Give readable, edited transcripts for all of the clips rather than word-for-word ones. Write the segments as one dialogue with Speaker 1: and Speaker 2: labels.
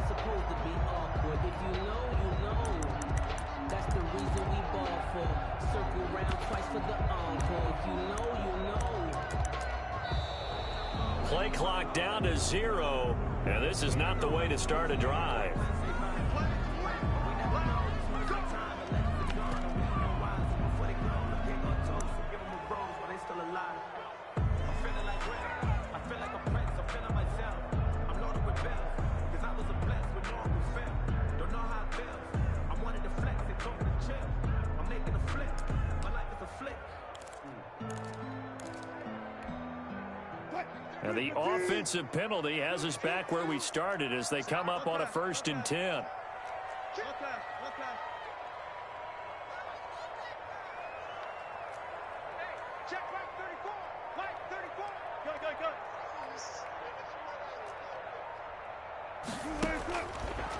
Speaker 1: wasn't supposed to be awkward. If you know, you know. That's the reason we ball for. Circle round twice for the encore. If you know, you know.
Speaker 2: Play clock down to 0, and this is not the way to start a drive. And the offensive penalty has us back where we started as they come up on a 1st and 10.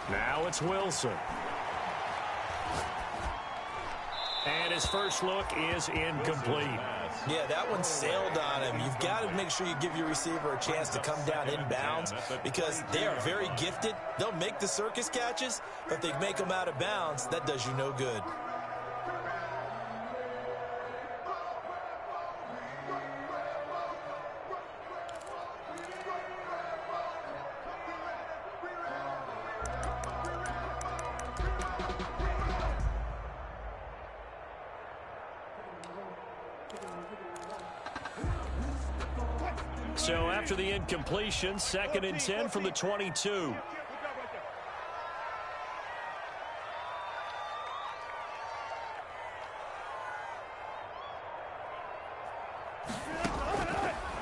Speaker 2: Now it's Wilson. And his first look is incomplete.
Speaker 3: Yeah, that one sailed on him. You've got to make sure you give your receiver a chance to come down inbounds because they are very gifted. They'll make the circus catches, but if they make them out of bounds, that does you no good.
Speaker 2: So after the incompletion, 2nd and 10 from the 22.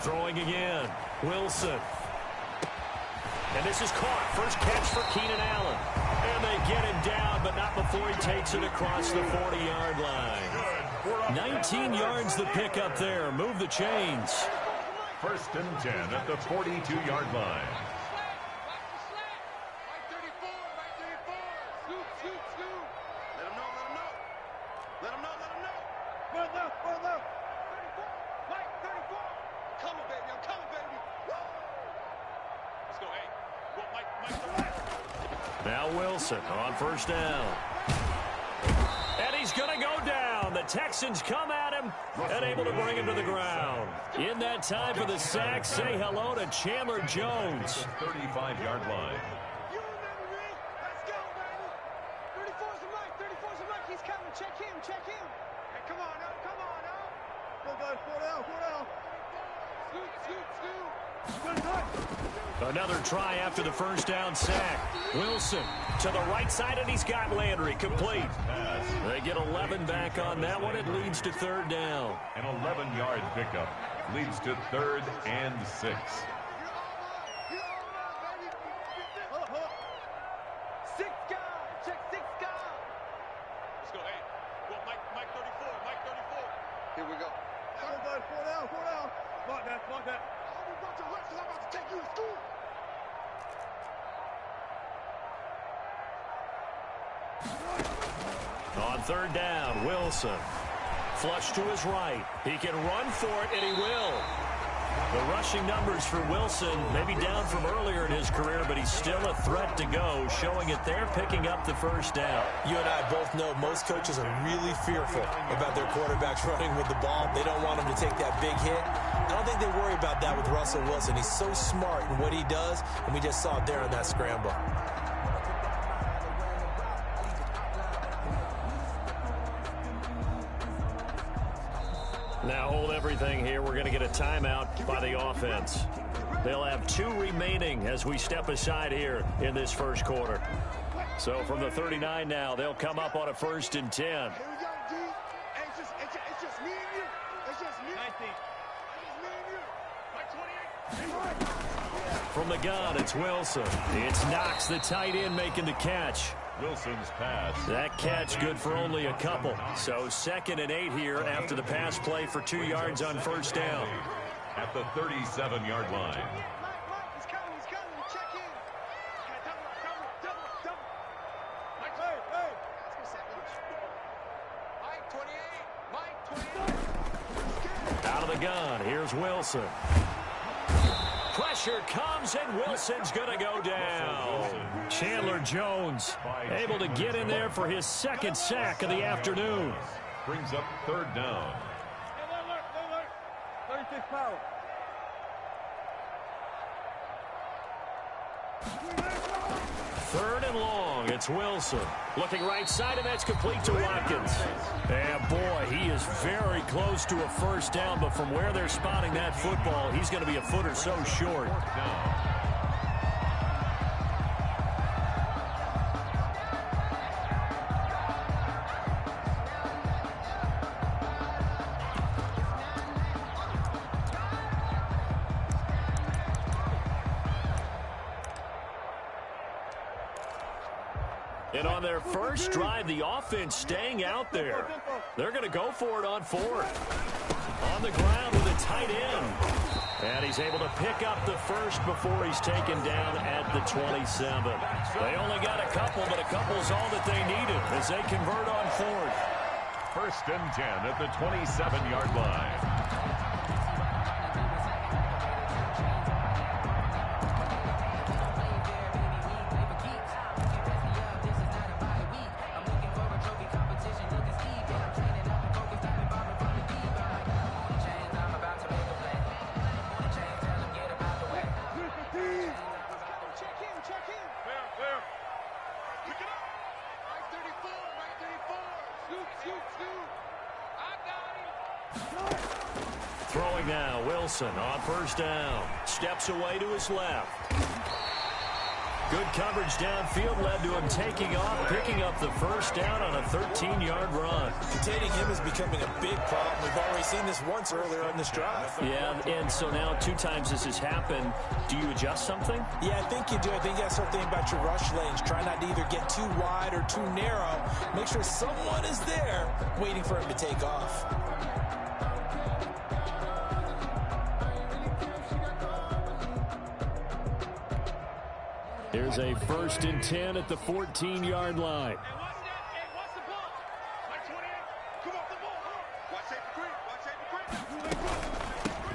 Speaker 2: Throwing again, Wilson. And this is caught. First catch for Keenan Allen. And they get him down, but not before he takes it across the 40-yard line. 19 yards the pick up there. Move the chains.
Speaker 4: 1st and 10 at the 42-yard line.
Speaker 2: Now Wilson on 1st down. And he's going to go down. The Texans come at him and able to bring him to the ground. In that time for the sack, say hello to Chandler Jones.
Speaker 4: 35-yard line.
Speaker 5: You remember me? Let's go, baby. 34's the mic. 34's the mic. He's coming. Check him. Check him. Hey, come on now. Come on now. Go, guys. 4 down. 4 down. Scoot, scoot, scoot.
Speaker 2: Another try after the 1st down sack. Wilson to the right side, and he's got Landry complete. They get 11 back on that one. It leads to 3rd down.
Speaker 4: An 11-yard pickup leads to 3rd and 6.
Speaker 5: Six guys. Check 6 guys. Let's go. Hey, well, Mike 34. Mike 34. Here we go. Go, guys. 4 down. 4 down. Block that. Block that. I'm about to run because I'm about to take you to school.
Speaker 2: On 3rd down, Wilson. Flush to his right. He can run for it, and he will. The rushing numbers for Wilson may be down from earlier in his career, but he's still a threat to go, showing it there, picking up the 1st down.
Speaker 3: You and I both know most coaches are really fearful about their quarterbacks running with the ball. They don't want him to take that big hit. I don't think they worry about that with Russell Wilson. He's so smart in what he does, and we just saw it there in that scramble.
Speaker 2: Now hold everything here. We're going to get a timeout by the offense. They'll have 2 remaining as we step aside here in this 1st quarter. So from the 39 now, they'll come up on a 1st and 10.
Speaker 5: Here we go, D. It's just me and you. It's just me. 19. It's me and you. Mike 28.
Speaker 2: From the gun, it's Wilson. It's Knox, the tight end, making the catch.
Speaker 4: Wilson's pass.
Speaker 2: That catch good for only a couple. So 2nd and 8 here after the pass play for 2 yards on 1st down.
Speaker 4: At the 37-yard line.
Speaker 5: Mike, he's coming. He's coming. Check in. Double. Mike, hey. Let's get Mike 28. Mike 28.
Speaker 2: Out of the gun, here's Wilson. Pressure comes, and Wilson's going to go down. Chandler Jones able to get in there for his second sack of the afternoon.
Speaker 4: Brings up third down.
Speaker 5: 36 power.
Speaker 2: Third and long. It's Wilson. Looking right side, and that's complete to Watkins. And boy, he is very close to a first down, but from where they're spotting that football, he's going to be a foot or so short. And on their first drive, the offense staying out there. They're going to go for it on fourth. On the ground with a tight end. And he's able to pick up the first before he's taken down at the 27. They only got a couple, but a couple's all that they needed as they convert on fourth.
Speaker 4: First and 10 at the 27-yard line.
Speaker 2: Throwing now, Wilson on first down. Steps away to his left. Good coverage downfield led to him taking off, picking up the first down on a 13-yard run.
Speaker 3: Containing him is becoming a big problem. We've already seen this once earlier on this drive.
Speaker 2: Yeah, and so now 2 times this has happened. Do you adjust something?
Speaker 3: Yeah, I think you do. I think you got to start thinking about your rush lanes. Try not to either get too wide or too narrow. Make sure someone is there waiting for him to take off.
Speaker 2: Here's a first and 10 at the 14-yard line.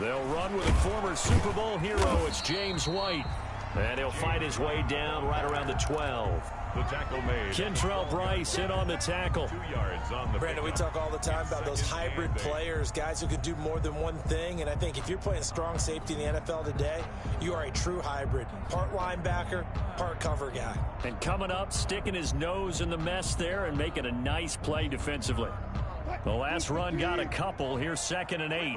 Speaker 2: They'll run with a former Super Bowl hero. It's James White. And he'll fight his way down right around the 12.
Speaker 4: The tackle made.
Speaker 2: Kentrell Bryce in on the tackle.
Speaker 4: 2 yards on the
Speaker 3: Brandon, we talk all the time about those hybrid players, guys who can do more than one thing. And I think if you're playing strong safety in the NFL today, you are a true hybrid. Part linebacker, part cover guy.
Speaker 2: And coming up, sticking his nose in the mess there and making a nice play defensively. The last run got a couple. Here's 2nd and 8.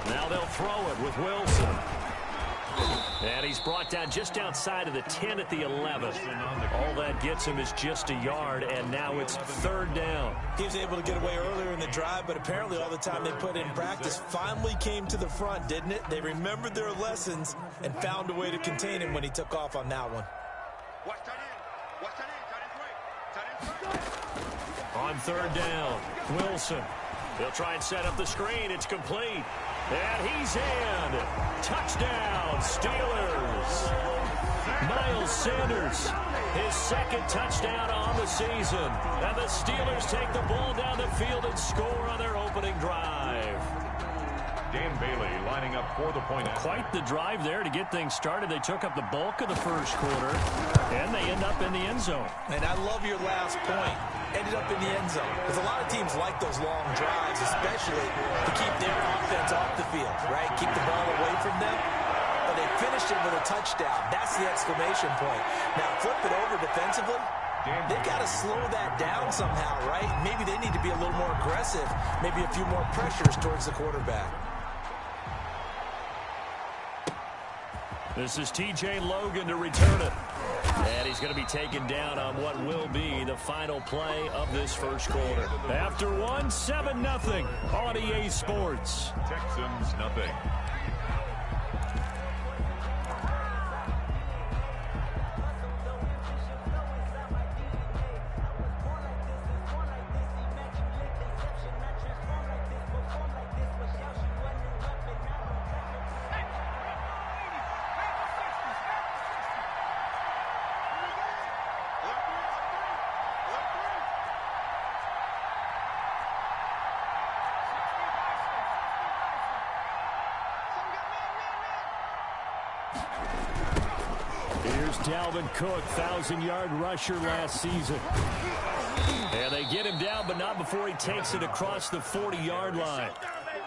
Speaker 2: Now they'll throw it with Wilson. And he's brought down just outside of the 10 at the 11. All that gets him is just a yard, and now it's 3rd down.
Speaker 3: He was able to get away earlier in the drive, but apparently all the time they put in practice finally came to the front, didn't it? They remembered their lessons and found a way to contain him when he took off on that one.
Speaker 2: On 3rd down, Wilson. He'll try and set up the screen. It's complete. And he's in. Touchdown, Steelers. Miles Sanders, his 2nd touchdown on the season. And the Steelers take the ball down the field and score on their opening drive.
Speaker 4: Dan Bailey lining up for the point.
Speaker 2: Quite the drive there to get things started. They took up the bulk of the first quarter, and they end up in the end zone.
Speaker 3: And I love your last point. Ended up in the end zone. Because a lot of teams like those long drives, especially to keep their offense off the field, right? Keep the ball away from them. But they finished it with a touchdown. That's the exclamation point. Now flip it over defensively. They've got to slow that down somehow, right? Maybe they need to be a little more aggressive. Maybe a few more pressures towards the quarterback.
Speaker 2: This is T.J. Logan to return it. And he's going to be taken down on what will be the final play of this first quarter. After one, 7-0 on EA Sports.
Speaker 4: Texans nothing.
Speaker 2: Here's Dalvin Cook, 1,000-yard rusher last season. And they get him down, but not before he takes it across the 40-yard line.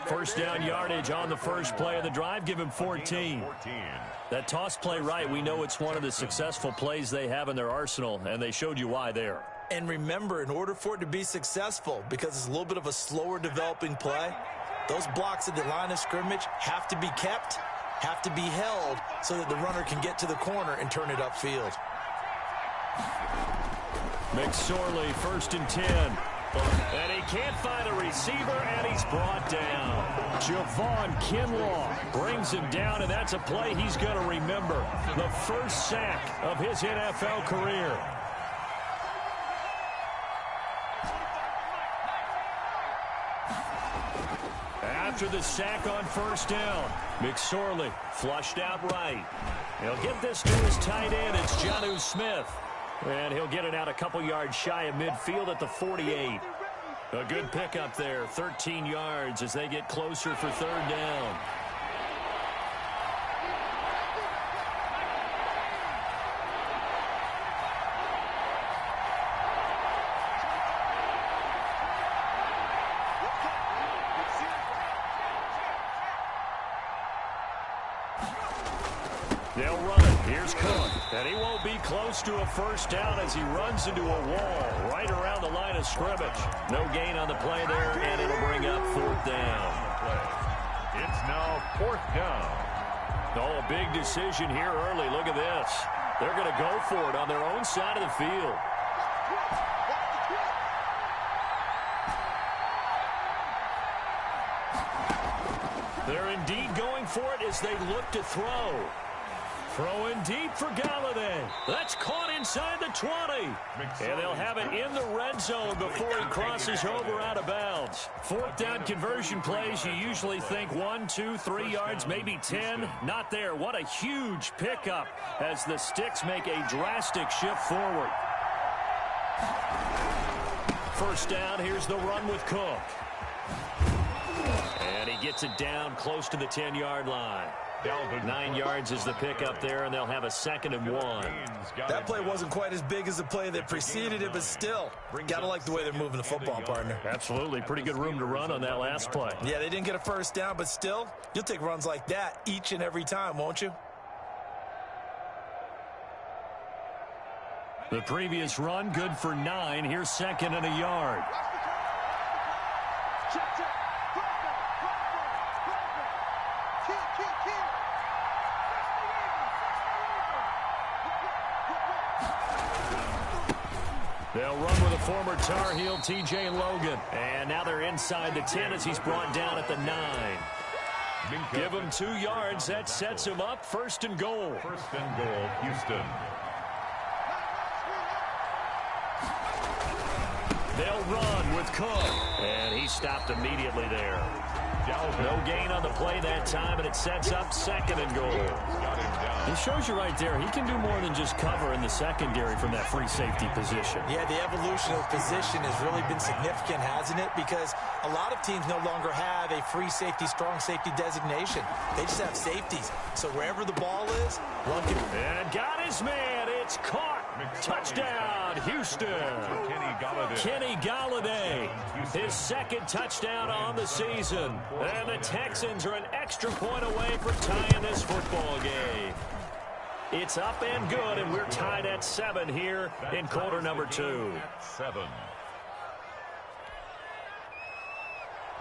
Speaker 2: First down yardage on the first play of the drive. Give him 14. That toss play right, we know it's one of the successful plays they have in their arsenal, and they showed you why there.
Speaker 3: And remember, in order for it to be successful, because it's a little bit of a slower developing play, those blocks at the line of scrimmage have to be kept, have to be held, so that the runner can get to the corner and turn it upfield.
Speaker 2: McSorley, 1st and 10. And he can't find a receiver, and he's brought down. Javon Kinlaw brings him down, and that's a play he's going to remember. The first sack of his NFL career. After the sack on first down, McSorley flushed out right. He'll get this to his tight end. It's Jonnu Smith. And he'll get it out a couple yards shy of midfield at the 48. A good pickup there, 13 yards as they get closer for third down. They'll run it. Here's Cook. And he won't be close to a first down as he runs into a wall right around the line of scrimmage. No gain on the play there, and it'll bring up fourth down.
Speaker 4: It's now 4th down.
Speaker 2: Oh, a big decision here early. Look at this. They're going to go for it on their own side of the field. They're indeed going for it as they look to throw. Throwing deep for Galladay. That's caught inside the 20. And they'll have it in the red zone before he crosses over out of bounds. Fourth down conversion plays, you usually think 1, 2, 3 yards, maybe 10. Not there. What a huge pickup as the Sticks make a drastic shift forward. First down, here's the run with Cook. And he gets it down close to the 10-yard line. 9 yards is the pickup there, and they'll have a 2nd and 1.
Speaker 3: That play wasn't quite as big as the play that preceded it, but still, gotta like the way they're moving the football, partner.
Speaker 2: Absolutely. Pretty good room to run on that last play.
Speaker 3: Yeah, they didn't get a first down, but still, you'll take runs like that each and every time, won't you?
Speaker 2: The previous run, good for 9. Here's 2nd and a yard. They'll run with a former Tar Heel, T.J. Logan. And now they're inside the 10 as he's brought down at the 9. Give him 2 yards. That sets him up. 1st and goal.
Speaker 4: 1st and goal, Houston.
Speaker 2: They'll run with Cook. And he stopped immediately there. No gain on the play that time, and it sets up 2nd and goal. It shows you right there, he can do more than just cover in the secondary from that free safety position.
Speaker 3: Yeah, the evolution of position has really been significant, hasn't it? Because a lot of teams no longer have a free safety, strong safety designation. They just have safeties. So wherever the ball is, one can...
Speaker 2: And got his man. It's caught. Touchdown, Houston. Kenny Galladay, his 2nd touchdown on the season. And the Texans are an extra point away from tying this football game. It's up and good, and we're tied at 7 here in quarter number 2.
Speaker 4: 7.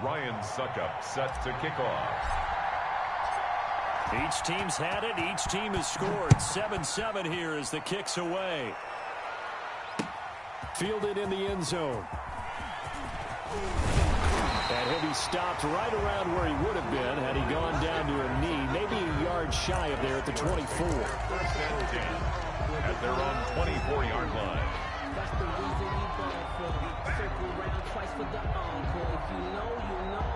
Speaker 4: Ryan Suckup set to kick off.
Speaker 2: Each team's had it. Each team has scored. 7-7 here as the kick's away. Fielded in the end zone. And he'll be stopped right around where he would have been had he gone down to a knee, maybe a yard shy of there at the 24.
Speaker 4: 1st and 10 at their own 24-yard line.
Speaker 1: That's the reason we ball for. Circle around twice for the encore. If you know, you know.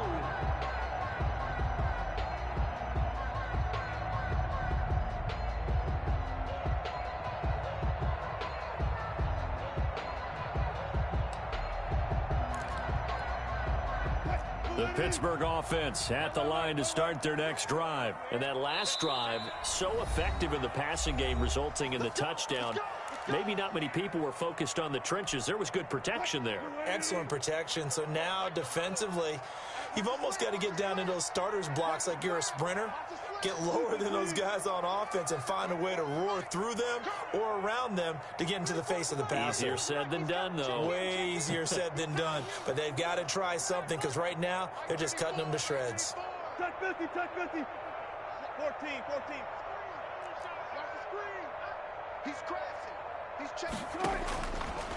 Speaker 2: The Pittsburgh offense at the line to start their next drive. And that last drive, so effective in the passing game, resulting in the touchdown. Maybe not many people were focused on the trenches. There was good protection there.
Speaker 3: Excellent protection. So now defensively, you've almost got to get down in those starters blocks like you're a sprinter. Get lower than those guys on offense and find a way to roar through them or around them to get into the face of the passer.
Speaker 2: Easier said than done, though.
Speaker 3: Way easier said than done. But they've got to try something because right now they're just cutting them to shreds.
Speaker 5: Touch 50, touch 50. 14. He's crashing. He's checking twice.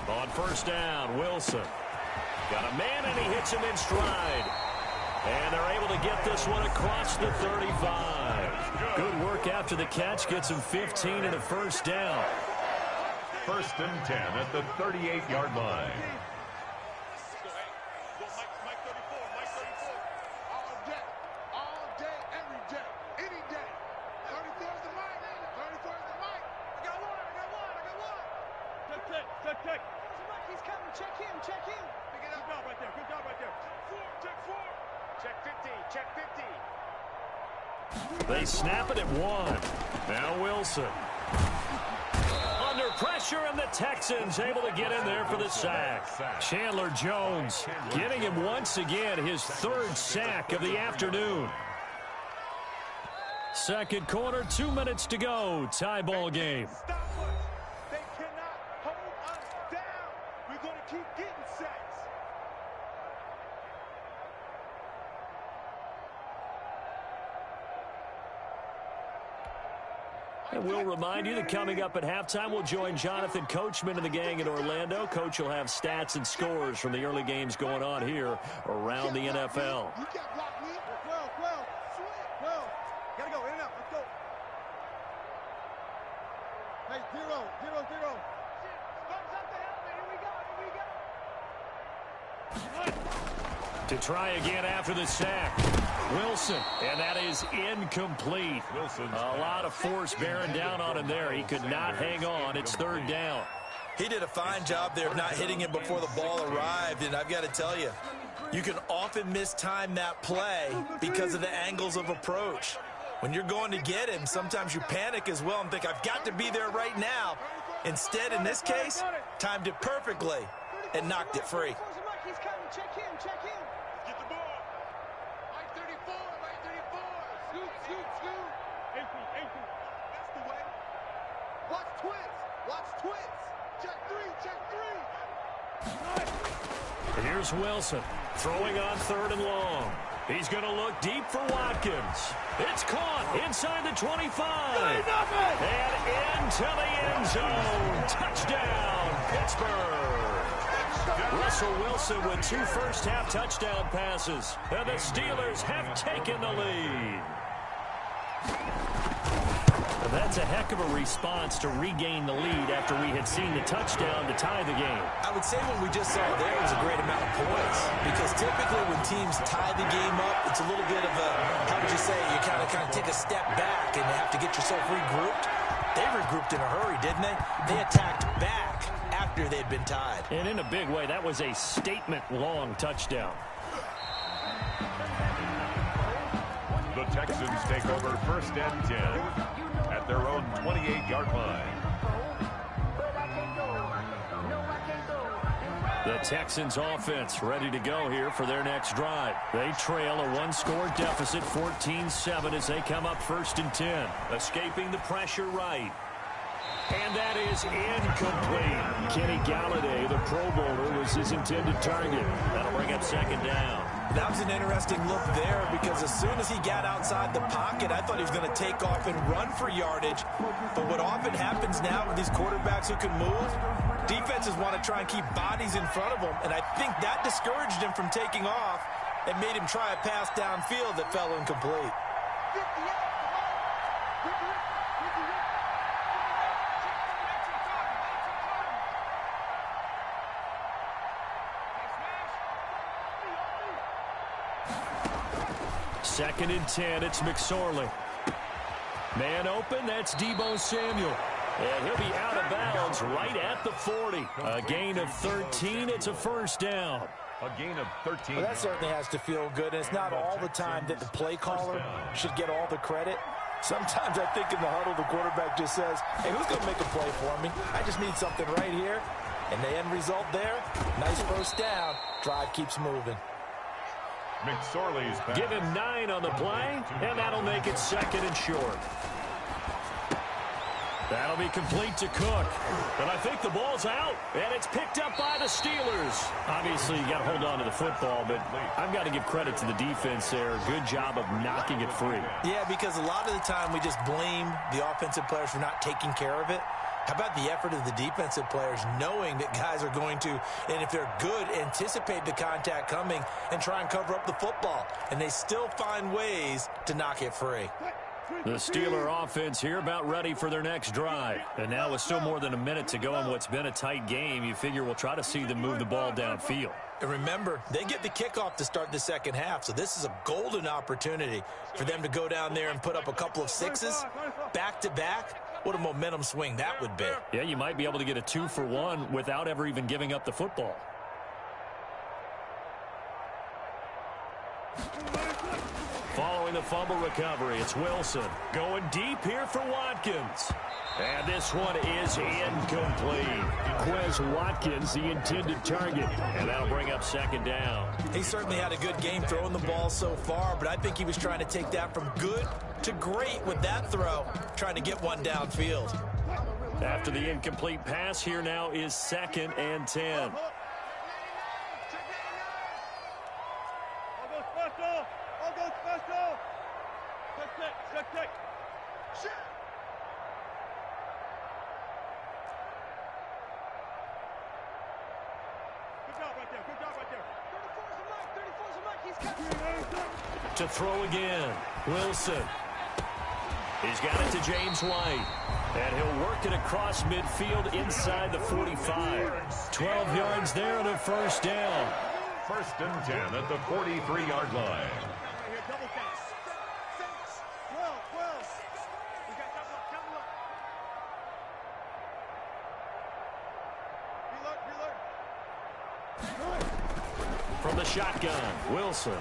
Speaker 2: On first down, Wilson. Got a man, and he hits him in stride. And they're able to get this one across the 35. Good work after the catch. Gets him 15 and a first down.
Speaker 4: 1st and 10 at the 38-yard line.
Speaker 5: All day, every day, any day. 34 is the mic. 34 is the mic. I got one. Check. He's coming. Check him. Good job right there. Check 4. Check 50.
Speaker 2: They snap it at 1. Now Wilson. Under pressure, and the Texans able to get in there for the sack. Chandler Jones getting him once again his 3rd sack of the afternoon. Second quarter, 2 minutes to go. Tie ball game.
Speaker 5: Stop us. They cannot hold us down. We're going to keep getting sacks.
Speaker 2: And we'll remind you that coming up at halftime, we'll join Jonathan Coachman and the gang in Orlando. Coach will have stats and scores from the early games going on here around the NFL.
Speaker 5: You can't block me. 12. Gotta go. In and out. Let's go. Hey, 0. Thumbs up the helmet. Here we go.
Speaker 2: To try again after the sack. Wilson, and that is incomplete. A lot of force bearing down on him there. He could not hang on. It's 3rd down.
Speaker 3: He did a fine job there of not hitting him before the ball arrived, and I've got to tell you, you can often mistime that play because of the angles of approach. When you're going to get him, sometimes you panic as well and think, I've got to be there right now. Instead, in this case, timed it perfectly and knocked it free.
Speaker 5: He's coming. Check him. Get the ball. Mike 34. Scoot. 18. That's the way. Watch twist. Check 3.
Speaker 2: Here's Wilson throwing on 3rd and long. He's going to look deep for Watkins. It's caught inside the 25. And into the end zone. Touchdown, Pittsburgh. Russell Wilson with 2 first-half touchdown passes. And the Steelers have taken the lead. And that's a heck of a response to regain the lead after we had seen the touchdown to tie the game.
Speaker 3: I would say what we just saw there was a great amount of points, because typically when teams tie the game up, it's a little bit of a, how would you say, you kind of take a step back and you have to get yourself regrouped. They regrouped in a hurry, didn't they? They attacked back after they'd been tied.
Speaker 2: And in a big way, that was a statement-long touchdown.
Speaker 4: The Texans take over 1st and 10 at their own 28-yard line.
Speaker 2: The Texans offense ready to go here for their next drive. They trail a 1-score deficit, 14-7, as they come up 1st and 10. Escaping the pressure right. And that is incomplete. Kenny Galladay, the Pro Bowler, was his intended target. That'll bring up 2nd down.
Speaker 3: That was an interesting look there, because as soon as he got outside the pocket, I thought he was going to take off and run for yardage. But what often happens now with these quarterbacks who can move, defenses want to try and keep bodies in front of them, and I think that discouraged him from taking off and made him try a pass downfield that fell incomplete.
Speaker 2: Second and 10, it's McSorley. Man open, that's Deebo Samuel. And he'll be out of bounds right at the 40. A gain of 13, it's a 1st down.
Speaker 4: A gain of 13.
Speaker 3: Well, that certainly has to feel good, and it's not all the time that the play caller should get all the credit. Sometimes I think in the huddle, the quarterback just says, hey, who's going to make a play for me? I just need something right here. And the end result there, nice first down. Drive keeps moving.
Speaker 4: McSorley's pass.
Speaker 2: Give him 9 on the play, and that'll make it 2nd and short. That'll be complete to Cook. But I think the ball's out, and it's picked up by the Steelers. Obviously, you got to hold on to the football, but I've got to give credit to the defense there. Good job of knocking it free.
Speaker 3: Yeah, because a lot of the time we just blame the offensive players for not taking care of it. How about the effort of the defensive players knowing that guys are going to, and if they're good, anticipate the contact coming and try and cover up the football. And they still find ways to knock it free.
Speaker 2: The Steeler offense here about ready for their next drive. And now with still more than a minute to go in what's been a tight game, you figure we'll try to see them move the ball downfield.
Speaker 3: And remember, they get the kickoff to start the second half, so this is a golden opportunity for them to go down there and put up a couple of 6s back-to-back. What a momentum swing that would be.
Speaker 2: Yeah, you might be able to get a 2-for-1 without ever even giving up the football. Following the fumble recovery, it's Wilson. Going deep here for Watkins. And this one is incomplete. Quez Watkins, the intended target. And that'll bring up 2nd down.
Speaker 3: He certainly had a good game throwing the ball so far, but I think he was trying to take that from good to great with that throw, trying to get one downfield.
Speaker 2: After the incomplete pass, here now is 2nd and 10. To throw again, Wilson. He's got it to James White. And he'll work it across midfield inside the 45. 12 yards there and a first down.
Speaker 4: 1st and 10 at the 43-yard line.
Speaker 2: From the shotgun, Wilson.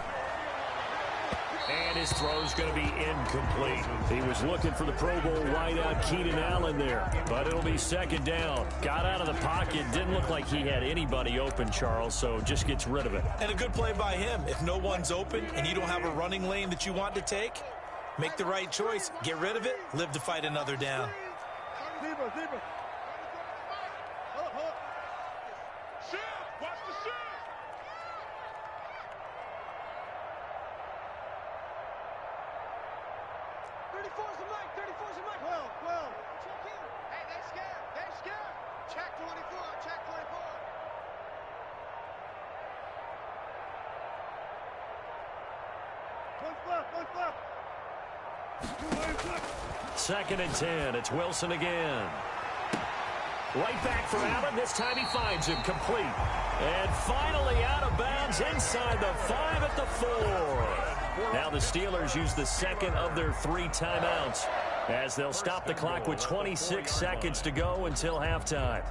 Speaker 2: And his throw's going to be incomplete. He was looking for the Pro Bowl wideout Keenan Allen there, but it'll be 2nd down. Got out of the pocket. Didn't look like he had anybody open, Charles, so just gets rid of it.
Speaker 3: And a good play by him. If no one's open and you don't have a running lane that you want to take, make the right choice. Get rid of it. Live to fight another down.
Speaker 2: Second and 10. It's Wilson again. Right back for Allen. This time he finds him complete. And finally out of bounds inside the 5 at the 4. Now the Steelers use the 2nd of their 3 timeouts as they'll stop the clock with 26 seconds to go until halftime.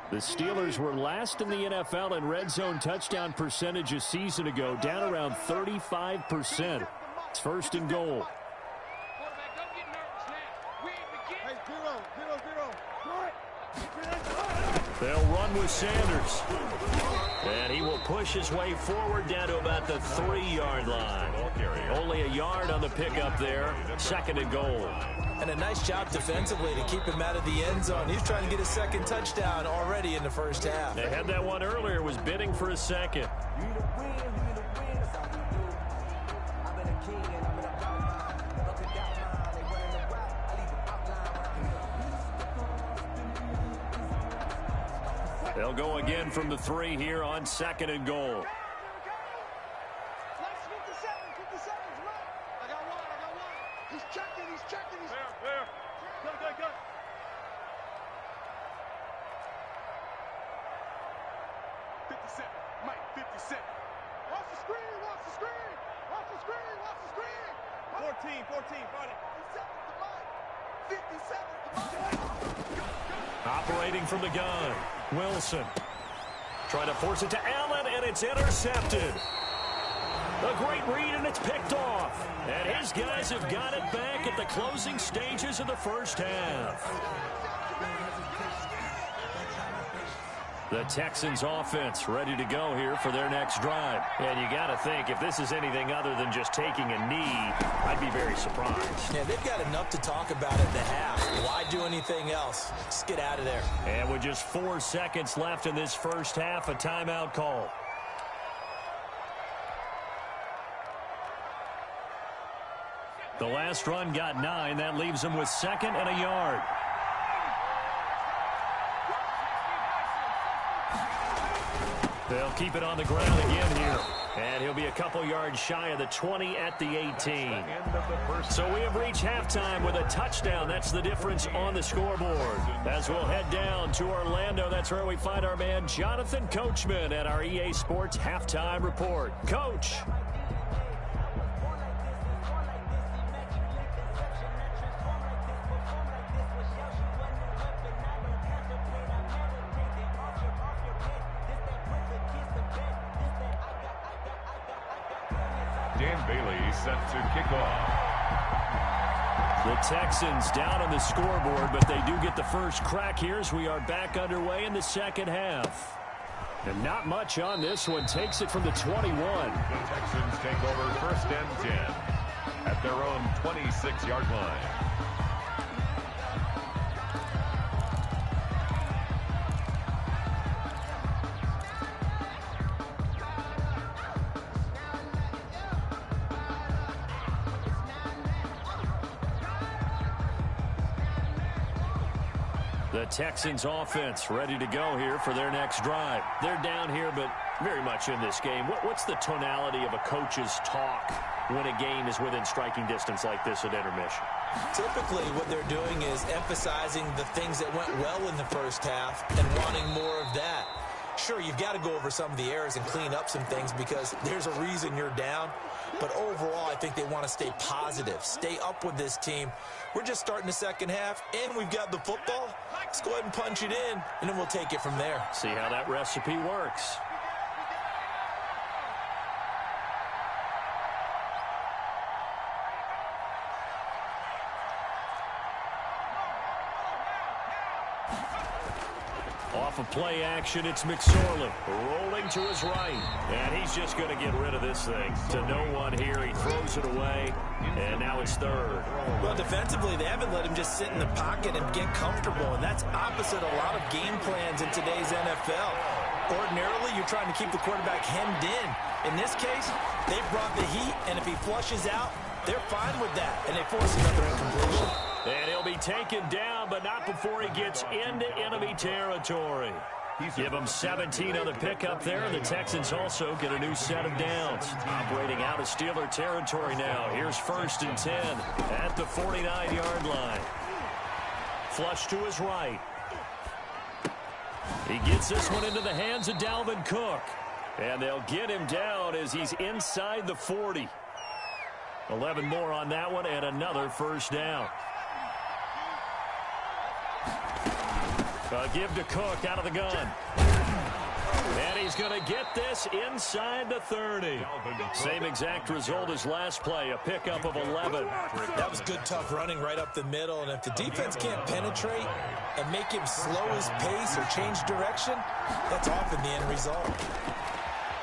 Speaker 2: The Steelers were last in the NFL in red zone touchdown percentage a season ago, down around 35%. It's 1st and goal. They'll run with Sanders. And he will push his way forward down to about the 3-yard line. Only a yard on the pickup there. 2nd and goal.
Speaker 3: And a nice job defensively to keep him out of the end zone. He's trying to get his 2nd touchdown already in the first half.
Speaker 2: They had that one earlier, was bidding for a 2nd. They'll go again from the 3 here on 2nd and goal.
Speaker 5: Let's 57, 57's right. I got one. He's checking. There. Good. 57. Mike, 57. Watch the screen. 14, Friday. 57 to Mike.
Speaker 2: Operating from the gun, Wilson. Trying to force it to Allen, and it's intercepted. A great read, and it's picked off. And his guys have got it back at the closing stages of the first half. The Texans offense ready to go here for their next drive. And you got to think, if this is anything other than just taking a knee, I'd be very surprised.
Speaker 3: Yeah, they've got enough to talk about at the half. Why do anything else? Just get out of there.
Speaker 2: And with just 4 seconds left in this first half, a timeout call. The last run got 9. That leaves them with 2nd and a yard. They'll keep it on the ground again here. And he'll be a couple yards shy of the 20 at the 18. So we have reached halftime with a touchdown. That's the difference on the scoreboard. As we'll head down to Orlando, that's where we find our man Jonathan Coachman at our EA Sports Halftime Report. Coach.
Speaker 4: Dan Bailey set to kick off.
Speaker 2: The Texans down on the scoreboard, but they do get the first crack here as we are back underway in the second half. And not much on this one. Takes it from the 21.
Speaker 4: The Texans take over 1st and 10 at their own 26-yard line.
Speaker 2: The Texans offense ready to go here for their next drive. They're down here, but very much in this game. What's the tonality of a coach's talk when a game is within striking distance like this at intermission?
Speaker 3: Typically, what they're doing is emphasizing the things that went well in the first half and wanting more of that. Sure, you've got to go over some of the errors and clean up some things because there's a reason you're down. But overall, I think they want to stay positive, stay up with this team. We're just starting the second half, and we've got the football. Let's go ahead and punch it in, and then we'll take it from there.
Speaker 2: See how that recipe works. Off of play action, it's McSorley rolling to his right. And he's just going to get rid of this thing. To no one here. He throws it away. And now it's 3rd.
Speaker 3: Well, defensively, they haven't let him just sit in the pocket and get comfortable. And that's opposite a lot of game plans in today's NFL. Ordinarily, you're trying to keep the quarterback hemmed in. In this case, they brought the heat. And if he flushes out, they're fine with that. And they force another incompletion.
Speaker 2: And he'll be taken down, but not before he gets into enemy territory. Give him 17 on the pickup there, and the Texans also get a new set of downs. Operating out of Steeler territory now. Here's 1st and 10 at the 49-yard line. Flush to his right. He gets this one into the hands of Dalvin Cook. And they'll get him down as he's inside the 40. 11 more on that one, and another first down. Give to Cook out of the gun. And he's going to get this inside the 30. Same exact result as last play, a pickup of 11.
Speaker 3: That was good, tough running right up the middle. And if the defense can't penetrate and make him slow his pace or change direction, that's often the end result.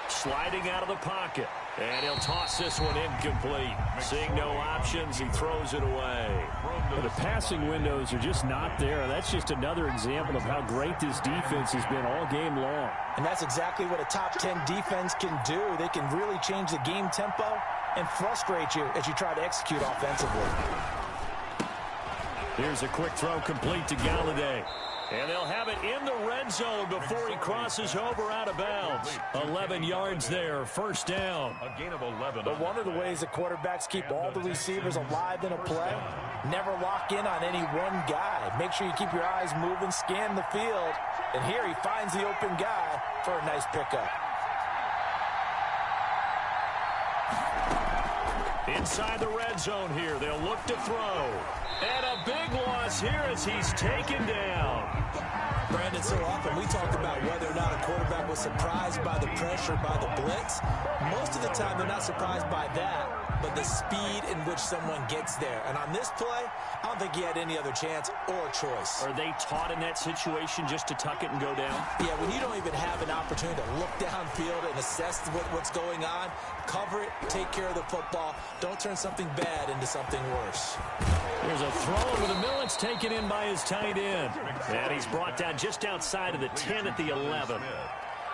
Speaker 2: Sliding out of the pocket. And he'll toss this one incomplete. Seeing no options, he throws it away.
Speaker 6: Well, the passing windows are just not there. That's just another example of how great this defense has been all game long.
Speaker 3: And that's exactly what a top 10 defense can do. They can really change the game tempo and frustrate you as you try to execute offensively.
Speaker 2: Here's a quick throw complete to Galladay. And they'll have it in the red zone before he crosses over out of bounds. 11 yards there, first down.
Speaker 4: A gain of 11.
Speaker 3: But one of the ways that quarterbacks keep all the receivers alive in a play, never lock in on any one guy. Make sure you keep your eyes moving, scan the field. And here he finds the open guy for a nice pickup.
Speaker 2: Inside the red zone here, they'll look to throw. And a big loss here as he's taken down.
Speaker 3: Brandon, so often we talk about whether or not a quarterback was surprised by the pressure, by the blitz. Most of the time, they're not surprised by that, but the speed in which someone gets there. And on this play, I don't think he had any other chance or choice.
Speaker 2: Are they taught in that situation just to tuck it and go down?
Speaker 3: Yeah, when you don't even have an opportunity to look downfield and assess what's going on, cover it, take care of the football. Don't turn something bad into something worse.
Speaker 2: There's a throw over the middle. It's taken in by his tight end. And he's brought down just outside of the 10 at the 11.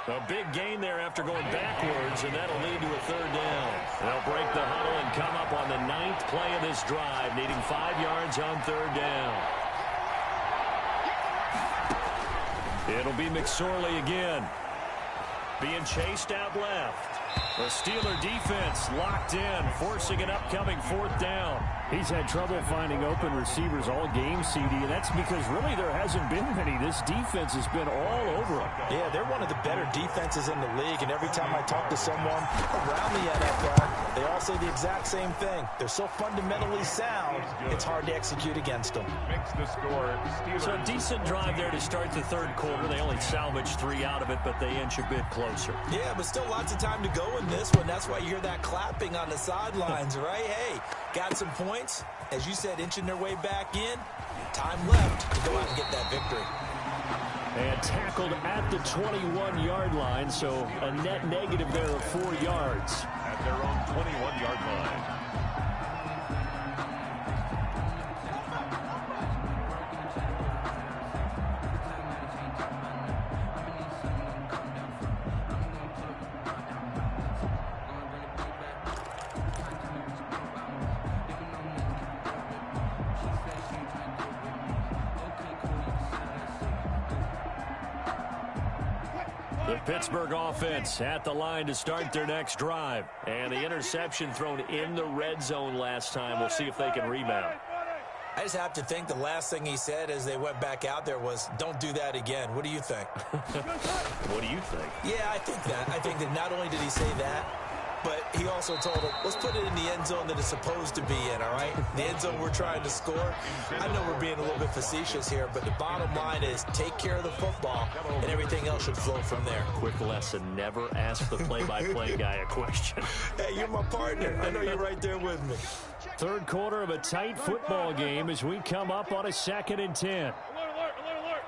Speaker 2: A big gain there after going backwards, and that'll lead to a third down. They'll break the huddle and come up on the 9th play of this drive, needing 5 yards on third down. It'll be McSorley again. Being chased out left. The Steeler defense locked in, forcing an upcoming fourth down.
Speaker 6: He's had trouble finding open receivers all game, CD, and that's because really there hasn't been many. This defense has been all over him.
Speaker 3: Yeah, they're one of the better defenses in the league, and every time I talk to someone around the NFL, they all say the exact same thing. They're so fundamentally sound, it's hard to execute against them.
Speaker 4: Makes the score. Steelers.
Speaker 2: So a decent drive there to start the third quarter. They only salvaged 3 out of it, but they inch a bit closer.
Speaker 3: Yeah, but still lots of time to go in this one. That's why you hear that clapping on the sidelines, right? Hey, got some points. As you said, inching their way back in. Time left to go out and get that victory.
Speaker 6: And tackled at the 21-yard line, so a net negative there of 4 yards.
Speaker 4: At their own 21-yard line.
Speaker 2: The Pittsburgh offense at the line to start their next drive. And the interception thrown in the red zone last time. We'll see if they can rebound.
Speaker 3: I just have to think the last thing he said as they went back out there was, don't do that again. What do you think?
Speaker 2: What do you think?
Speaker 3: Yeah, I think that. I think that not only did he say that, but he also told him, let's put it in the end zone that it's supposed to be in, all right? The end zone we're trying to score. I know we're being a little bit facetious here, but the bottom line is take care of the football, and everything else should flow from there.
Speaker 2: Quick lesson, never ask the play-by-play guy a question.
Speaker 3: Hey, you're my partner. I know you're right there with me.
Speaker 6: Third quarter of a tight football game as we come up on a 2nd and 10.
Speaker 5: Alert, alert, alert, alert.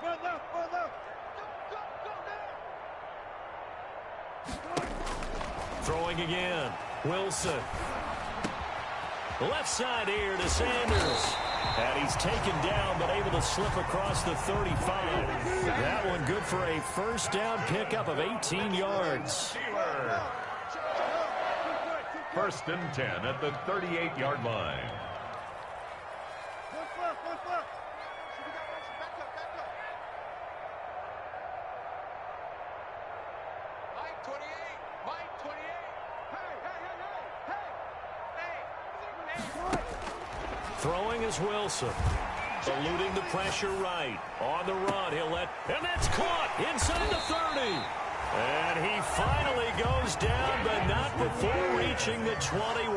Speaker 5: Run left, run left. Go now.
Speaker 2: Throwing again. Wilson. Left side here to Sanders. And he's taken down, but able to slip across the 35. That one good for a first down pickup of 18 yards.
Speaker 4: Steeler. First and 10 at the 38-yard line.
Speaker 5: One left, one left. Mike 28, Mike 28. Hey.
Speaker 2: Throwing is Wilson. Eluding the pressure right. On the run, he'll let... And that's caught inside the 30. And he finally goes down, but not before reaching the 21.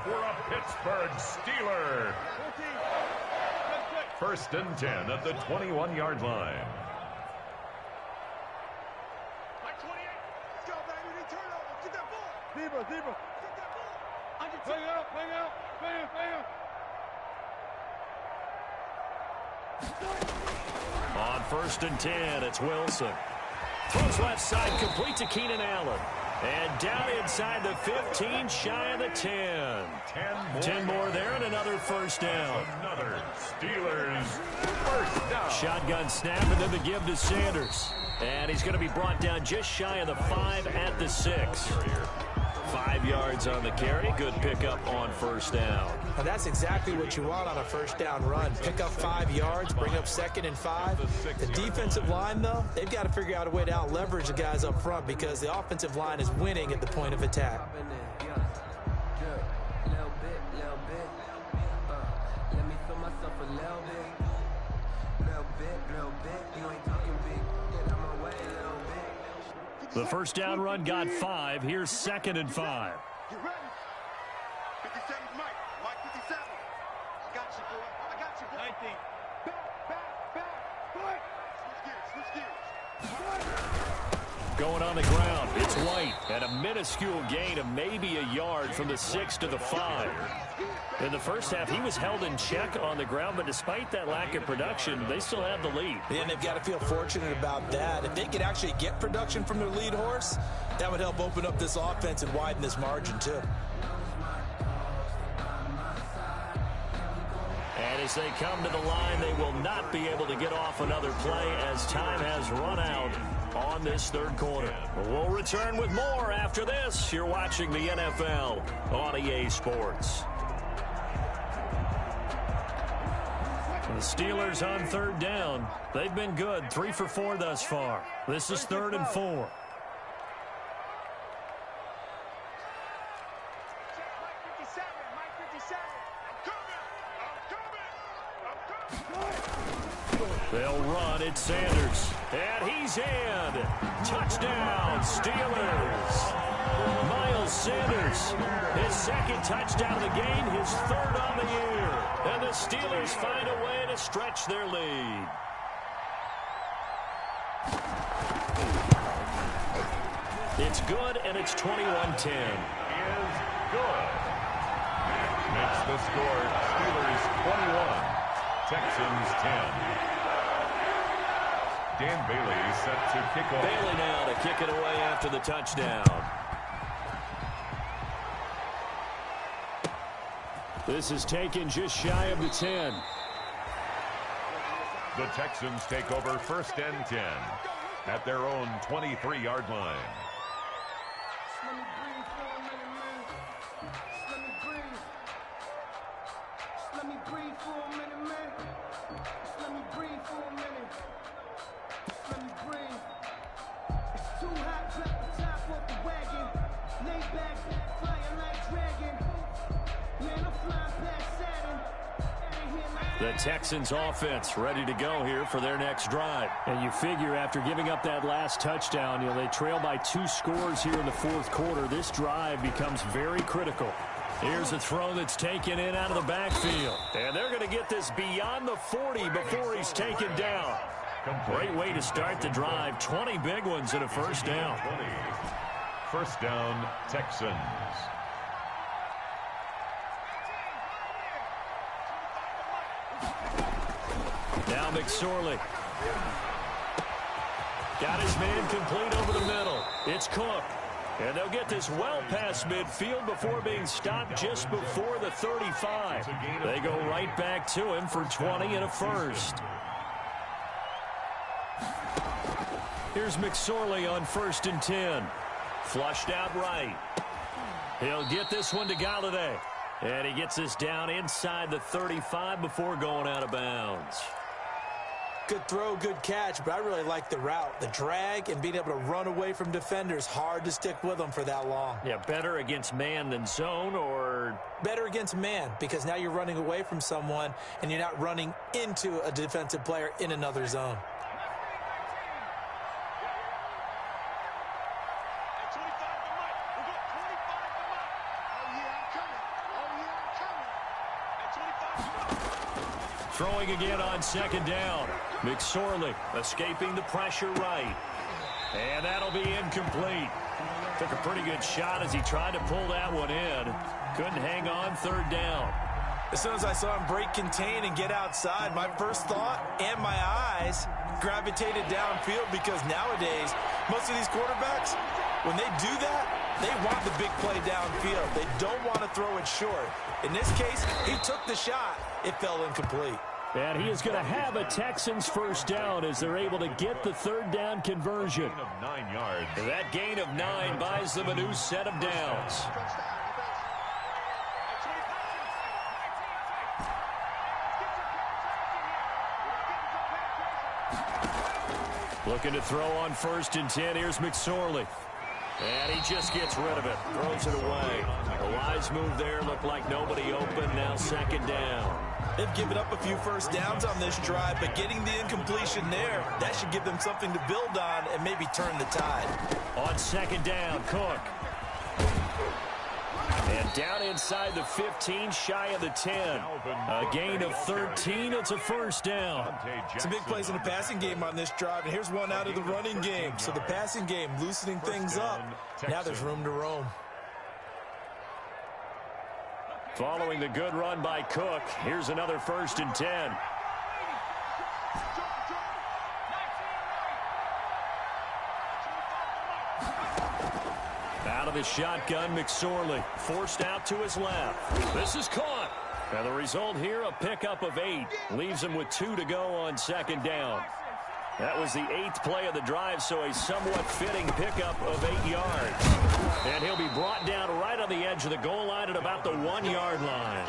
Speaker 4: For a Pittsburgh Steeler. First and 10 at the 21-yard line.
Speaker 5: Mike 28. Let's go, baby. We need turnover. Get that ball. Deeper. Get that ball. Hang out. Bam.
Speaker 2: On first and 10, it's Wilson. Throws left side, complete to Keenan Allen. And down inside the 15, shy of the 10. 10 more there and another first down.
Speaker 4: Another Steelers first down.
Speaker 2: Shotgun snap and then the give to Sanders. And he's going to be brought down just shy of the 5 at the 6. 5 5 yards on the carry. Good pickup on first down.
Speaker 3: And that's exactly what you want on a first down run. Pick up 5 yards, bring up 2nd and 5. The defensive line, though, they've got to figure out a way to out-leverage the guys up front because the offensive line is winning at the point of attack.
Speaker 6: The first down run got 5. Here's 2nd and 5.
Speaker 5: You ready? 57's Mike. Mike 57. I got you, boy. I got you, boy. 19. Back. Switch gears.
Speaker 6: Going on the ground, it's White at a minuscule gain of maybe a yard from the 6 to the 5. In the first half, he was held in check on the ground, but despite that lack of production, they still have the lead.
Speaker 3: And they've got to feel fortunate about that. If they could actually get production from their lead horse, that would help open up this offense and widen this margin, too.
Speaker 2: And as they come to the line, they will not be able to get off another play as time has run out on this third quarter. We'll return with more after this. You're watching the NFL on EA Sports. The Steelers on third down. They've been good, 3 for 4 thus far. This is 3rd and 4. They'll run. It's Sanders. And he's in. Touchdown, Steelers. Miles Sanders, his 2nd touchdown of the game, his 3rd on the year. And the Steelers find a way to stretch their lead. It's good, and it's 21-10.
Speaker 4: Is good. Makes the score Steelers 21, Texans 10. Dan Bailey set to kick off.
Speaker 2: Bailey now to kick it away after the touchdown.
Speaker 6: This is taken just shy of the 10.
Speaker 4: The Texans take over 1st and 10 at their own 23-yard line.
Speaker 6: The Texans offense ready to go here for their next drive. And you figure after giving up that last touchdown, they trail by 2 scores here in the 4th quarter. This drive becomes very critical. Here's a throw that's taken in out of the backfield. And they're going to get this beyond the 40 before he's taken down. Great way to start the drive. 20 big ones and a first down.
Speaker 4: 1st down, Texans.
Speaker 6: Now McSorley. Got his man complete over the middle. It's Cook. And they'll get this well past midfield before being stopped just before the 35. They go right back to him for 20 and a first. Here's McSorley on 1st and 10. Flushed out right. He'll get this one to Galladay. And he gets this down inside the 35 before going out of bounds.
Speaker 3: Good throw, good catch, but I really like the route. The drag and being able to run away from defenders, hard to stick with them for that long.
Speaker 6: Yeah, better against man than zone, or?
Speaker 3: Better against man, because now you're running away from someone and you're not running into a defensive player in another zone.
Speaker 6: Throwing again on 2nd down. McSorley escaping the pressure right. And that'll be incomplete. Took a pretty good shot as he tried to pull that one in. Couldn't hang on 3rd down.
Speaker 3: As soon as I saw him break contain and get outside, my first thought and my eyes gravitated downfield, because nowadays, most of these quarterbacks, when they do that, they want the big play downfield. They don't want to throw it short. In this case, he took the shot. It fell incomplete.
Speaker 6: And he is going to have a Texans first down as they're able to get the third down conversion.
Speaker 4: Gain of 9 yards.
Speaker 2: That gain of 9 buys them a new set of downs. Looking to throw on 1st and 10. Here's McSorley. And he just gets rid of it. Throws it away. A wise move there. Looked like nobody open. Now 2nd down.
Speaker 3: They've given up a few first downs on this drive, but getting the incompletion there, that should give them something to build on and maybe turn the tide.
Speaker 6: On 2nd down, Cook. And down inside the 15, shy of the 10. A gain of 13. It's a first down.
Speaker 3: Some big plays in the passing game on this drive, and here's one out of the running game. So the passing game loosening things up. Now there's room to roam.
Speaker 6: Following the good run by Cook, here's another 1st and 10. Out of the shotgun, McSorley forced out to his left. This is caught. And the result here, a pickup of 8. Leaves him with 2 to go on 2nd down. That was the 8th play of the drive, so a somewhat fitting pickup of 8 yards. And he'll be brought down right on the edge of the goal line at about the 1-yard line.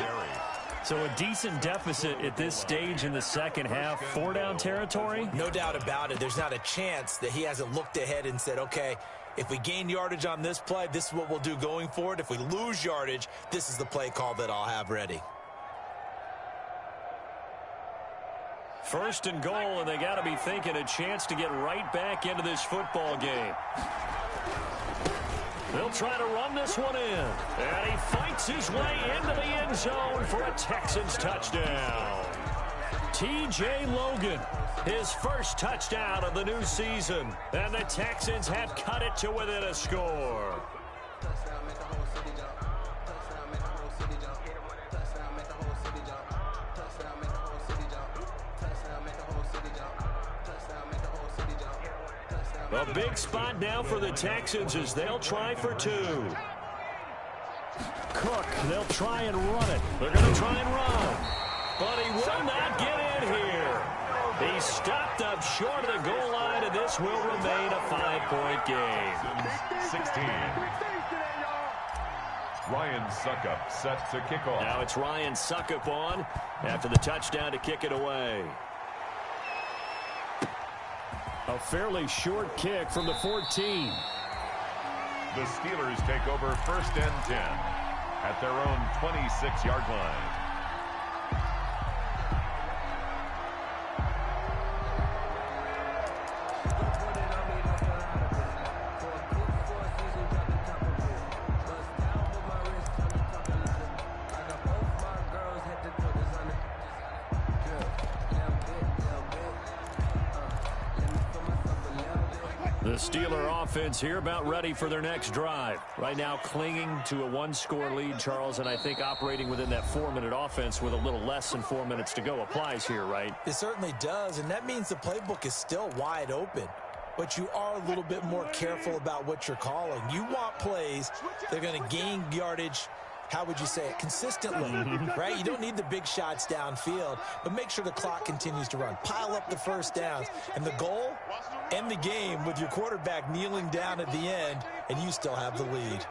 Speaker 6: So a decent deficit at this stage in the second half. 4-down territory?
Speaker 3: No doubt about it. There's not a chance that he hasn't looked ahead and said, okay, if we gain yardage on this play, this is what we'll do going forward. If we lose yardage, this is the play call that I'll have ready.
Speaker 6: 1st and goal, and they got to be thinking a chance to get right back into this football game. They'll try to run this one in. And he fights his way into the end zone for a Texans touchdown. T.J. Logan, his first touchdown of the new season. And the Texans have cut it to within a score. A big spot now for the Texans as they'll try for 2. Cook, they'll try and run it. They're going to try and run. But he will not get in here. He's stopped up short of the goal line, and this will remain a 5-point game.
Speaker 4: 16. Ryan Suckup set to kick off.
Speaker 6: Now it's Ryan Suckup on after the touchdown to kick it away. A fairly short kick from the 14.
Speaker 4: The Steelers take over 1st and 10 at their own 26-yard line.
Speaker 6: The Steeler offense here about ready for their next drive. Right now clinging to a 1-score lead, Charles, and I think operating within that 4-minute offense with a little less than 4 minutes to go applies here, right?
Speaker 3: It certainly does, and that means the playbook is still wide open. But you are a little bit more careful about what you're calling. You want plays that are going to gain yardage, how would you say it, consistently, right? You don't need the big shots downfield, but make sure the clock continues to run. Pile up the first downs. And the goal, end the game with your quarterback kneeling down at the end, and you still have the lead.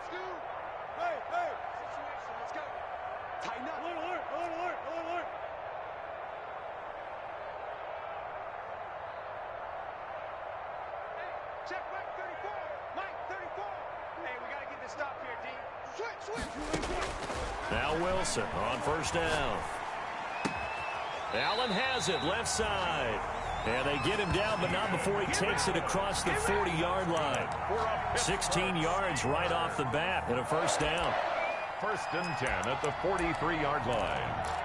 Speaker 5: Check Mike 34. Mike 34. Hey, we got to get this stop here, D. Switch.
Speaker 6: Now Wilson on 1st down. Allen has it left side. And they get him down, but not before he takes it across the 40-yard line. 16 yards right off the bat and a 1st down.
Speaker 4: 1st and 10 at the 43-yard line.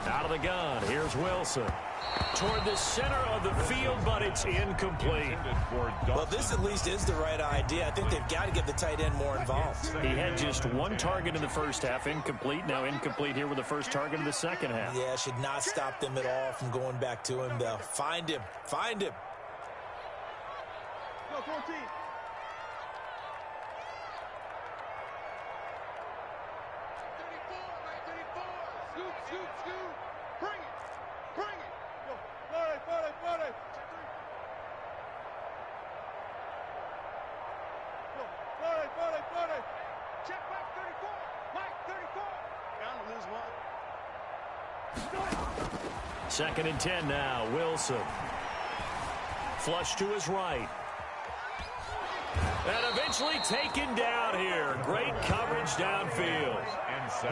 Speaker 6: Out of the gun, here's Wilson. Toward the center of the field, but it's incomplete.
Speaker 3: Well, this at least is the right idea. I think they've got to get the tight end more involved.
Speaker 6: He had just one target in the first half, incomplete. Now incomplete here with the first target in the second half.
Speaker 3: Yeah, should not stop them at all from going back to him, though. Find him. Find him.
Speaker 5: Go, 14. 34, right, 34. Scoot, scoot, scoot. Bring it. Bring it. Go. 40, 40, 40. Go. 40, 40, 40. Check back 34. Mike, 34. Down to lose one.
Speaker 6: Second and 10 now. Wilson. Flush to his right. And eventually taken down here. Great coverage downfield.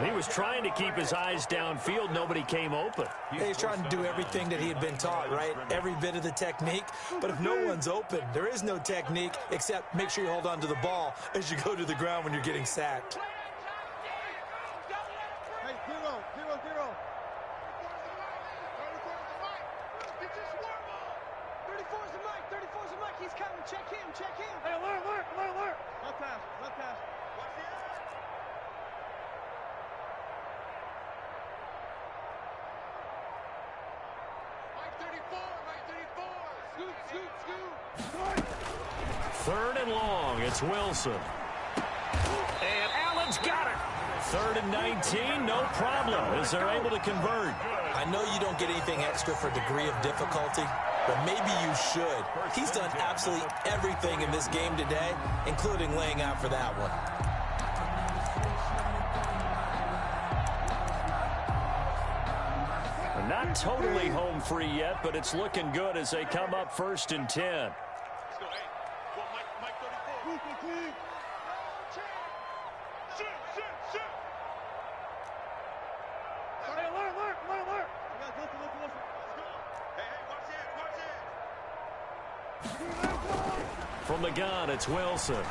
Speaker 6: He was trying to keep his eyes downfield. Nobody came open.
Speaker 3: He's trying to do everything that he had been taught, right? Every bit of the technique. But if no one's open, there is no technique except make sure you hold on to the ball as you go to the ground when you're getting sacked.
Speaker 5: Hey, 0, 0, 0. 34's the mic. 34's the mic. He's coming. Check him. Check him. Hey, alert, alert, alert, alert. Left pass. Left pass. Watch the edge. Mike 34. Mike 34. Scoot, scoot, scoot.
Speaker 6: Third and long. It's Wilson. And Allen's got it. Third and 19. No problem as they're able to convert.
Speaker 3: I know you don't get anything extra for degree of difficulty, but maybe you should. He's done absolutely everything in this game today, including laying out for that one.
Speaker 6: Not totally home free yet, but it's looking good as they come up first and 10.
Speaker 5: Let's go. Hey, go Mike 34. Move the team. Shoot, shoot, shoot. Hey, alert, alert, alert, alert. Guys, listen, listen, listen. Let's go. Hey, hey, watch it, watch it.
Speaker 6: From the gun, it's Wilson.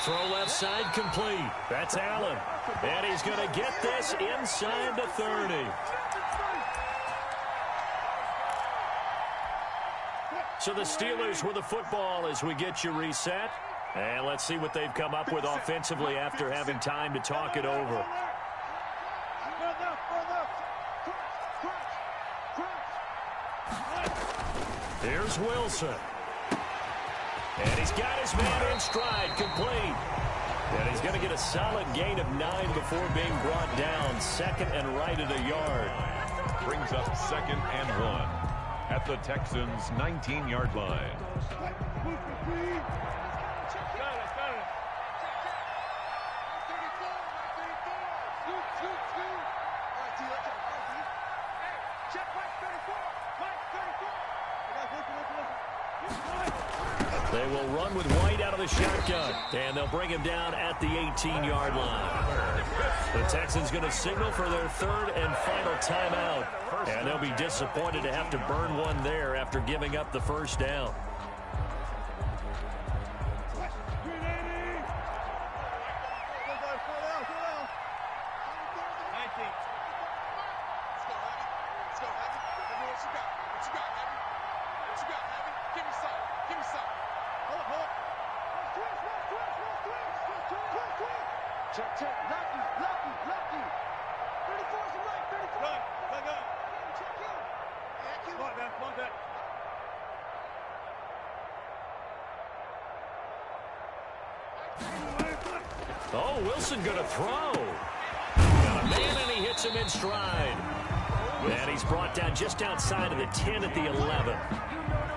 Speaker 6: Throw left side complete. That's Allen. And he's going to get this inside the 30. So the Steelers with the football as we get you reset. And let's see what they've come up with offensively after having time to talk it over. Here's Wilson. And he's got his man in stride, complete. And he's going to get a solid gain of 9 before being brought down. Second and right at a yard.
Speaker 4: Brings up second and 1 at the Texans' 19-yard line.
Speaker 6: They will run with White out of the shotgun, and they'll bring him down at the 18-yard line. The Texans going to signal for their third and final timeout, and they'll be disappointed to have to burn one there after giving up the first down. Oh, Wilson going to throw. Got a man, and he hits him in stride. And he's brought down just outside of the 10 at the 11.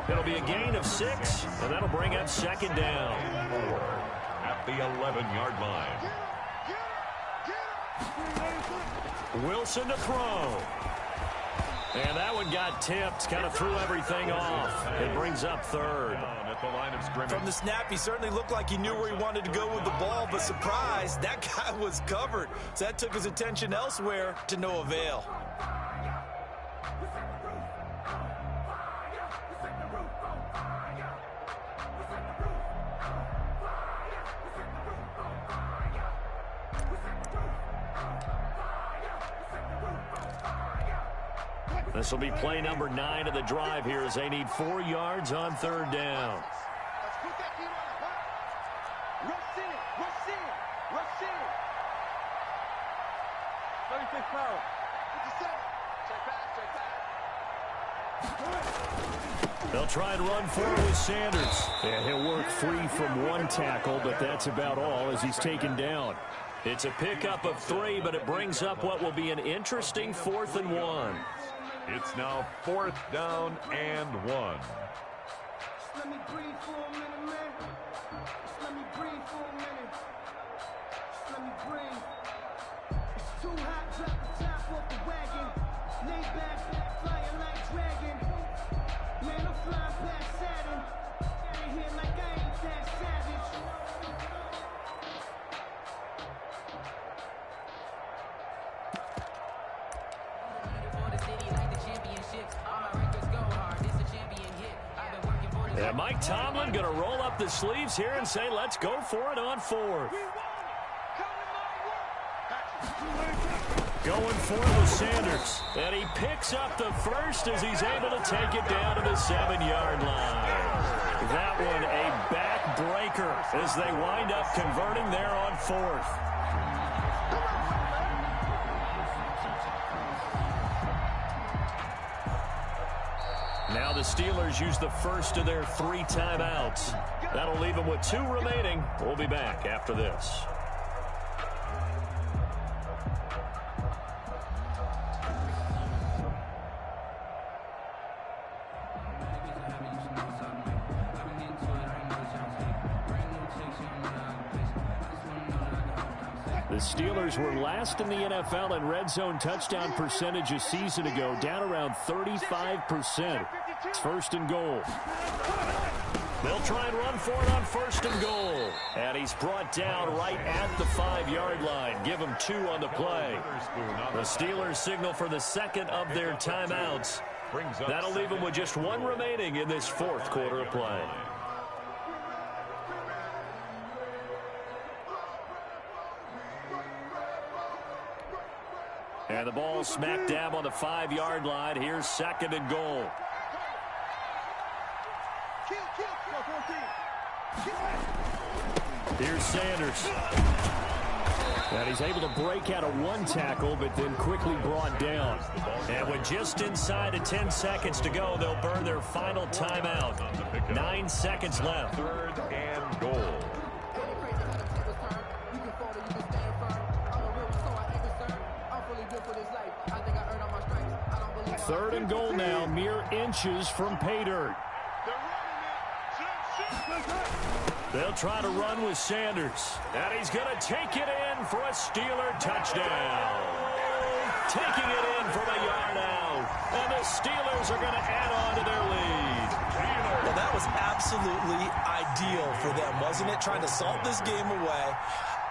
Speaker 6: It'll be a gain of 6, and that'll bring up second down.
Speaker 4: At the 11-yard line.
Speaker 6: Wilson to throw. And that one got tipped, kind of threw everything off. It brings up third.
Speaker 4: At the line of scrimmage.
Speaker 3: From the snap, he certainly looked like he knew where he wanted to go with the ball, but surprise, that guy was covered. So that took his attention elsewhere to no avail.
Speaker 6: This will be play number 9 of the drive here as they need 4 yards on 3rd down.
Speaker 5: Rush in. 36 power.
Speaker 6: They'll try and run forward with Sanders. And he'll work free from 1 tackle, but that's about all as he's taken down. It's a pickup of 3, but it brings up what will be an interesting 4th and 1.
Speaker 4: It's now 4th down and 1.
Speaker 1: Let me breathe for a minute, man. Let me breathe for a minute. Let me breathe. It's too hot, drop the top off the wagon. Lay back, flying like dragon. Man, I'm flying past Saturn. Out of here like I ain't that savage.
Speaker 6: And Mike Tomlin going to roll up the sleeves here and say, let's go for it on 4th. Going for it with Sanders. And he picks up the first as he's able to take it down to the 7-yard line. That one a backbreaker as they wind up converting there on 4th. Now the Steelers use the first of their 3 timeouts. That'll leave them with 2 remaining. We'll be back after this. The Steelers were last in the NFL in red zone touchdown percentage a season ago, down around 35%. It's 1st and goal. They'll try and run for it on 1st and goal. And he's brought down right at the 5-yard line. Give him 2 on the play. The Steelers signal for the 2nd of their timeouts. That'll leave them with just 1 remaining in this 4th quarter of play. And the ball smack dab on the 5-yard line. Here's 2nd and goal. Here's Sanders. And he's able to break out of 1 tackle, but then quickly brought down. And with just inside of 10 seconds to go, they'll burn their final timeout. 9 seconds left.
Speaker 4: 3rd and goal.
Speaker 6: 3rd and goal now, mere inches from pay dirt. They'll try to run with Sanders. And he's going to take it in for a Steeler touchdown. Taking it in from a yard out. And the Steelers are going to add on to their lead.
Speaker 3: Well, that was absolutely ideal for them, wasn't it? Trying to salt this game away.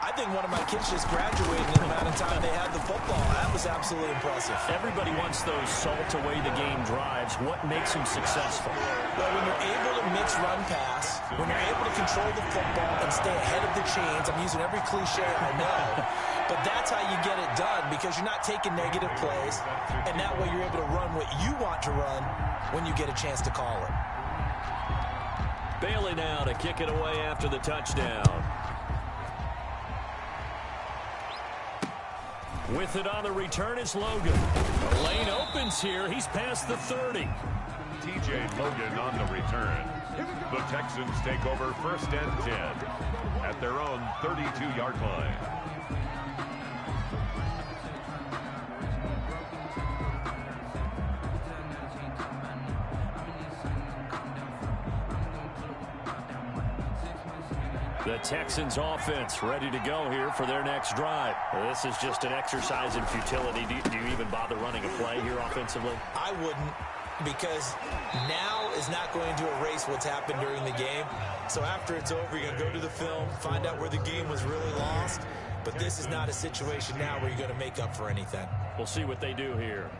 Speaker 3: I think one of my kids just graduated in the amount of time they had the football. That was absolutely impressive.
Speaker 6: Everybody wants those salt-away-the-game drives. What makes them successful?
Speaker 3: Well, when you're able to mix run-pass, when you're able to control the football and stay ahead of the chains, I'm using every cliche I know, but that's how you get it done because you're not taking negative plays, and that way you're able to run what you want to run when you get a chance to call it.
Speaker 6: Bailey now to kick it away after the touchdown. With it on the return is Logan. The lane opens here. He's past the 30.
Speaker 4: TJ Logan on the return. The Texans take over 1st and 10 at their own 32-yard line.
Speaker 6: The Texans offense ready to go here for their next drive. This is just an exercise in futility. Do you even bother running a play here offensively?
Speaker 3: I wouldn't, because now is not going to erase what's happened during the game. So after it's over, you're going to go to the film, find out where the game was really lost. But this is not a situation now where you're going to make up for anything.
Speaker 6: We'll see what they do here.